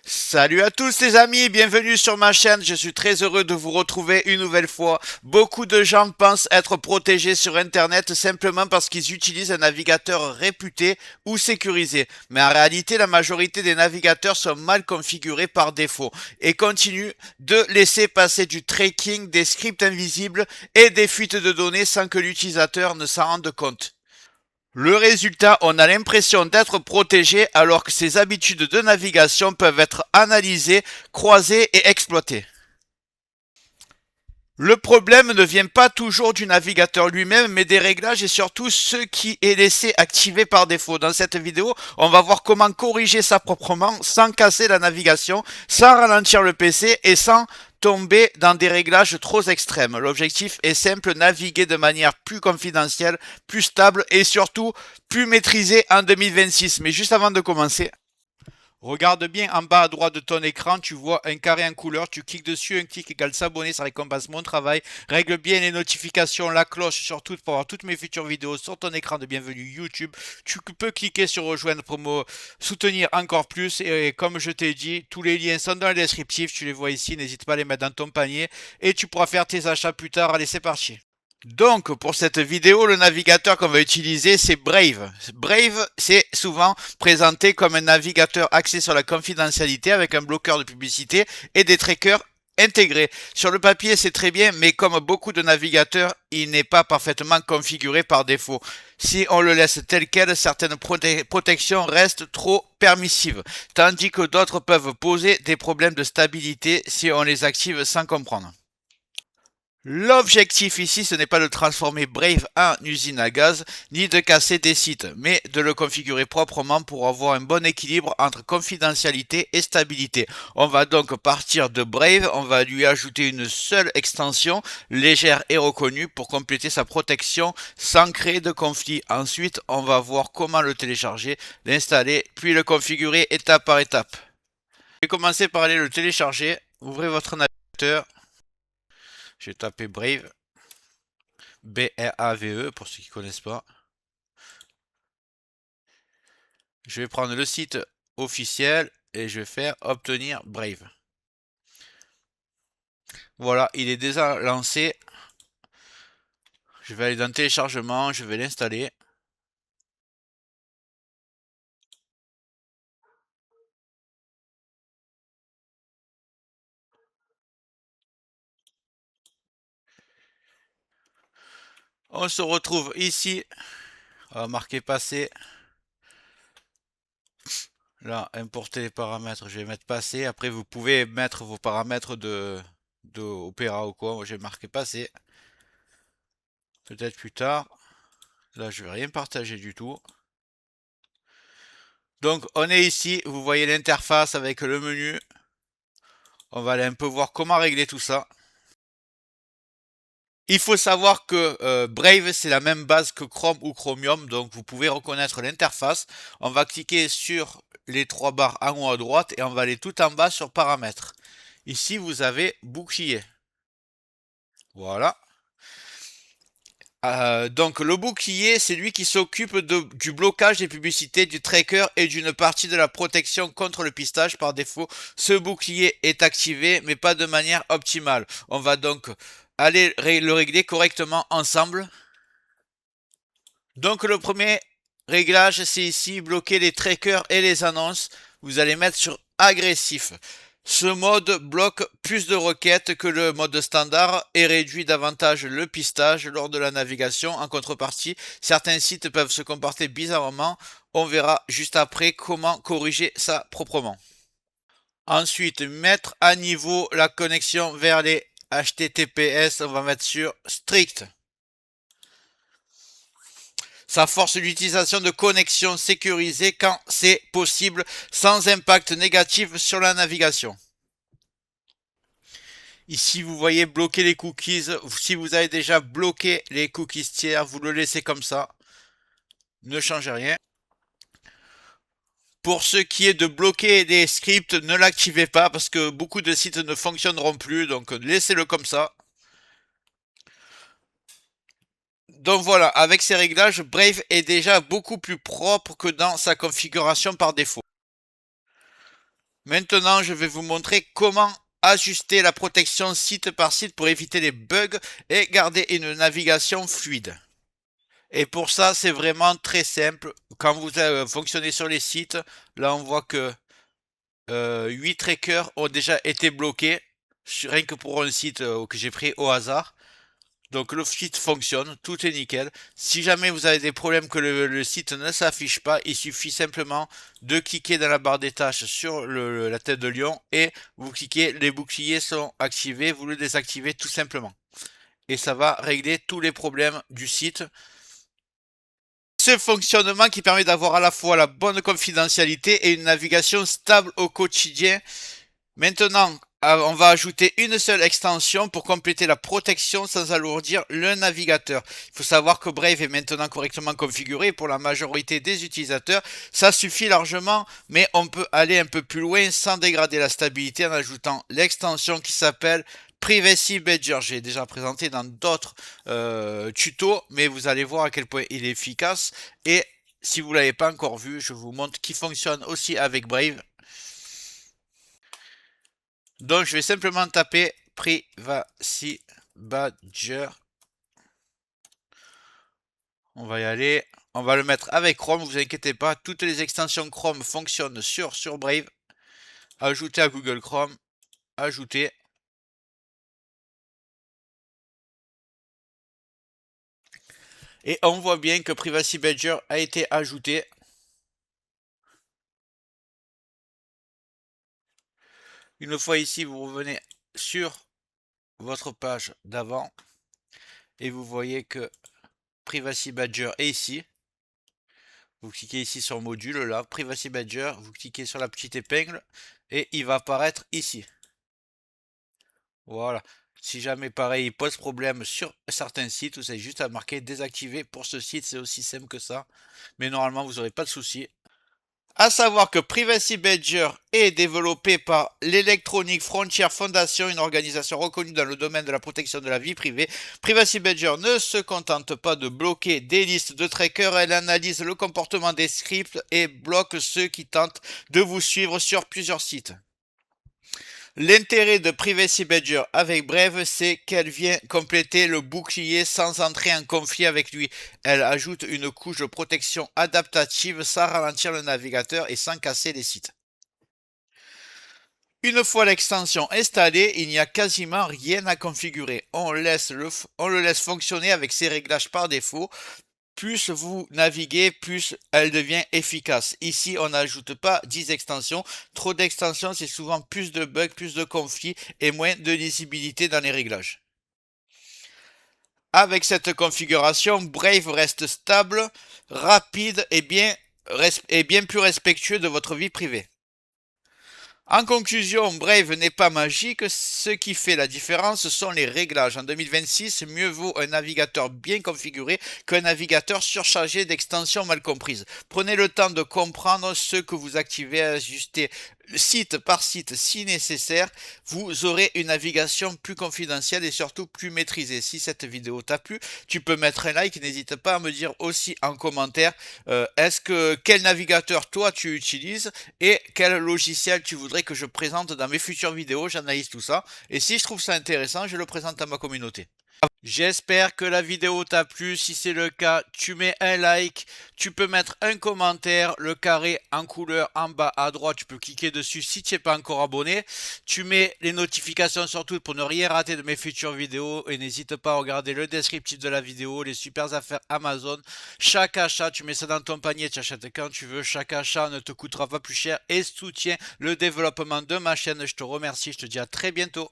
Salut à tous les amis, bienvenue sur ma chaîne, je suis très heureux de vous retrouver une nouvelle fois. Beaucoup de gens pensent être protégés sur internet simplement parce qu'ils utilisent un navigateur réputé ou sécurisé. Mais en réalité, la majorité des navigateurs sont mal configurés par défaut et continuent de laisser passer du tracking, des scripts invisibles et des fuites de données sans que l'utilisateur ne s'en rende compte. Le résultat, on a l'impression d'être protégé alors que ses habitudes de navigation peuvent être analysées, croisées et exploitées. Le problème ne vient pas toujours du navigateur lui-même, mais des réglages et surtout ce qui est laissé activé par défaut. Dans cette vidéo, on va voir comment corriger ça proprement, sans casser la navigation, sans ralentir le PC et sans tomber dans des réglages trop extrêmes. L'objectif est simple, naviguer de manière plus confidentielle, plus stable et surtout plus maîtrisée en 2026. Mais juste avant de commencer, regarde bien en bas à droite de ton écran, tu vois un carré en couleur, tu cliques dessus, un clic égale s'abonner, ça récompense mon travail. Règle bien les notifications, la cloche surtout pour avoir toutes mes futures vidéos sur ton écran de bienvenue YouTube. Tu peux cliquer sur rejoindre pour me soutenir encore plus et comme je t'ai dit, tous les liens sont dans le descriptif, tu les vois ici, n'hésite pas à les mettre dans ton panier et tu pourras faire tes achats plus tard. Allez, c'est parti. Donc, pour cette vidéo, le navigateur qu'on va utiliser, c'est Brave. Brave, c'est souvent présenté comme un navigateur axé sur la confidentialité avec un bloqueur de publicité et des trackers intégrés. Sur le papier, c'est très bien, mais comme beaucoup de navigateurs, il n'est pas parfaitement configuré par défaut. Si on le laisse tel quel, certaines protections restent trop permissives, tandis que d'autres peuvent poser des problèmes de stabilité si on les active sans comprendre. L'objectif ici, ce n'est pas de transformer Brave en usine à gaz, ni de casser des sites, mais de le configurer proprement pour avoir un bon équilibre entre confidentialité et stabilité. On va donc partir de Brave, on va lui ajouter une seule extension, légère et reconnue, pour compléter sa protection sans créer de conflit. Ensuite, on va voir comment le télécharger, l'installer, puis le configurer étape par étape. Je vais commencer par aller le télécharger, ouvrez votre navigateur. J'ai tapé Brave, B-R-A-V-E pour ceux qui ne connaissent pas. Je vais prendre le site officiel et je vais faire obtenir Brave. Voilà, il est déjà lancé. Je vais aller dans téléchargement, je vais l'installer. On se retrouve ici. On va marquer passer. Là, importer les paramètres, je vais mettre passer. Après, vous pouvez mettre vos paramètres de Opera ou quoi. Moi, j'ai marqué passer. Peut-être plus tard. Là, je vais rien partager du tout. Donc, on est ici. Vous voyez l'interface avec le menu. On va aller un peu voir comment régler tout ça. Il faut savoir que Brave, c'est la même base que Chrome ou Chromium, donc vous pouvez reconnaître l'interface. On va cliquer sur les trois barres en haut à droite et on va aller tout en bas sur paramètres. Ici, vous avez bouclier. Voilà. Donc le bouclier, c'est lui qui s'occupe du blocage des publicités, du tracker et d'une partie de la protection contre le pistage par défaut. Ce bouclier est activé, mais pas de manière optimale. On va donc aller le régler correctement ensemble. Donc le premier réglage, c'est ici, bloquer les trackers et les annonces. Vous allez mettre sur agressif. Ce mode bloque plus de requêtes que le mode standard et réduit davantage le pistage lors de la navigation. En contrepartie, certains sites peuvent se comporter bizarrement. On verra juste après comment corriger ça proprement. Ensuite, mettre à niveau la connexion vers les HTTPS. On va mettre sur strict. Ça force l'utilisation de connexions sécurisées quand c'est possible, sans impact négatif sur la navigation. Ici, vous voyez bloquer les cookies. Si vous avez déjà bloqué les cookies tiers, vous le laissez comme ça. Ne changez rien. Pour ce qui est de bloquer des scripts, ne l'activez pas parce que beaucoup de sites ne fonctionneront plus. Donc, laissez-le comme ça. Donc voilà, avec ces réglages, Brave est déjà beaucoup plus propre que dans sa configuration par défaut. Maintenant, je vais vous montrer comment ajuster la protection site par site pour éviter les bugs et garder une navigation fluide. Et pour ça, c'est vraiment très simple. Quand vous fonctionnez sur les sites, là on voit que 8 trackers ont déjà été bloqués, rien que pour un site que j'ai pris au hasard. Donc le site fonctionne, tout est nickel. Si jamais vous avez des problèmes que le site ne s'affiche pas, il suffit simplement de cliquer dans la barre des tâches sur la tête de lion et vous cliquez, les boucliers sont activés, vous le désactivez tout simplement. Et ça va régler tous les problèmes du site. Ce fonctionnement qui permet d'avoir à la fois la bonne confidentialité et une navigation stable au quotidien. Maintenant, on va ajouter une seule extension pour compléter la protection sans alourdir le navigateur. Il faut savoir que Brave est maintenant correctement configuré pour la majorité des utilisateurs. Ça suffit largement, mais on peut aller un peu plus loin sans dégrader la stabilité en ajoutant l'extension qui s'appelle Privacy Badger. J'ai déjà présenté dans d'autres tutos, mais vous allez voir à quel point il est efficace. Et si vous ne l'avez pas encore vu, je vous montre qu'il fonctionne aussi avec Brave. Donc, je vais simplement taper Privacy Badger. On va y aller. On va le mettre avec Chrome, vous inquiétez pas. Toutes les extensions Chrome fonctionnent sur Brave. Ajouter à Google Chrome. Ajouter. Et on voit bien que Privacy Badger a été ajouté. Une fois ici, vous revenez sur votre page d'avant. Et vous voyez que Privacy Badger est ici. Vous cliquez ici sur module, là, Privacy Badger, vous cliquez sur la petite épingle et il va apparaître ici. Voilà. Si jamais pareil, il pose problème sur certains sites, vous avez juste à marquer désactiver pour ce site, c'est aussi simple que ça. Mais normalement, vous n'aurez pas de souci. À savoir que Privacy Badger est développé par l'Electronic Frontier Foundation, une organisation reconnue dans le domaine de la protection de la vie privée. Privacy Badger ne se contente pas de bloquer des listes de trackers, elle analyse le comportement des scripts et bloque ceux qui tentent de vous suivre sur plusieurs sites. L'intérêt de Privacy Badger avec Brave, c'est qu'elle vient compléter le bouclier sans entrer en conflit avec lui. Elle ajoute une couche de protection adaptative sans ralentir le navigateur et sans casser les sites. Une fois l'extension installée, il n'y a quasiment rien à configurer. On le laisse fonctionner avec ses réglages par défaut. Plus vous naviguez, plus elle devient efficace. Ici, on n'ajoute pas 10 extensions. Trop d'extensions, c'est souvent plus de bugs, plus de conflits et moins de lisibilité dans les réglages. Avec cette configuration, Brave reste stable, rapide et bien plus respectueux de votre vie privée. En conclusion, Brave n'est pas magique, ce qui fait la différence sont les réglages. En 2026, mieux vaut un navigateur bien configuré qu'un navigateur surchargé d'extensions mal comprises. Prenez le temps de comprendre ce que vous activez, ajustez site par site si nécessaire. Vous aurez une navigation plus confidentielle et surtout plus maîtrisée. Si cette vidéo t'a plu, tu peux mettre un like. N'hésite pas à me dire aussi en commentaire quel navigateur toi tu utilises et quel logiciel tu voudrais que je présente dans mes futures vidéos. J'analyse tout ça et si je trouve ça intéressant, je le présente à ma communauté. J'espère que la vidéo t'a plu. Si c'est le cas, tu mets un like. Tu peux mettre un commentaire, le carré en couleur en bas à droite. Tu peux cliquer dessus si tu n'es pas encore abonné. Tu mets les notifications surtout pour ne rien rater de mes futures vidéos. Et n'hésite pas à regarder le descriptif de la vidéo, les super affaires Amazon. Chaque achat, tu mets ça dans ton panier, tu achètes quand tu veux. Chaque achat ne te coûtera pas plus cher et soutient le développement de ma chaîne. Je te remercie, je te dis à très bientôt.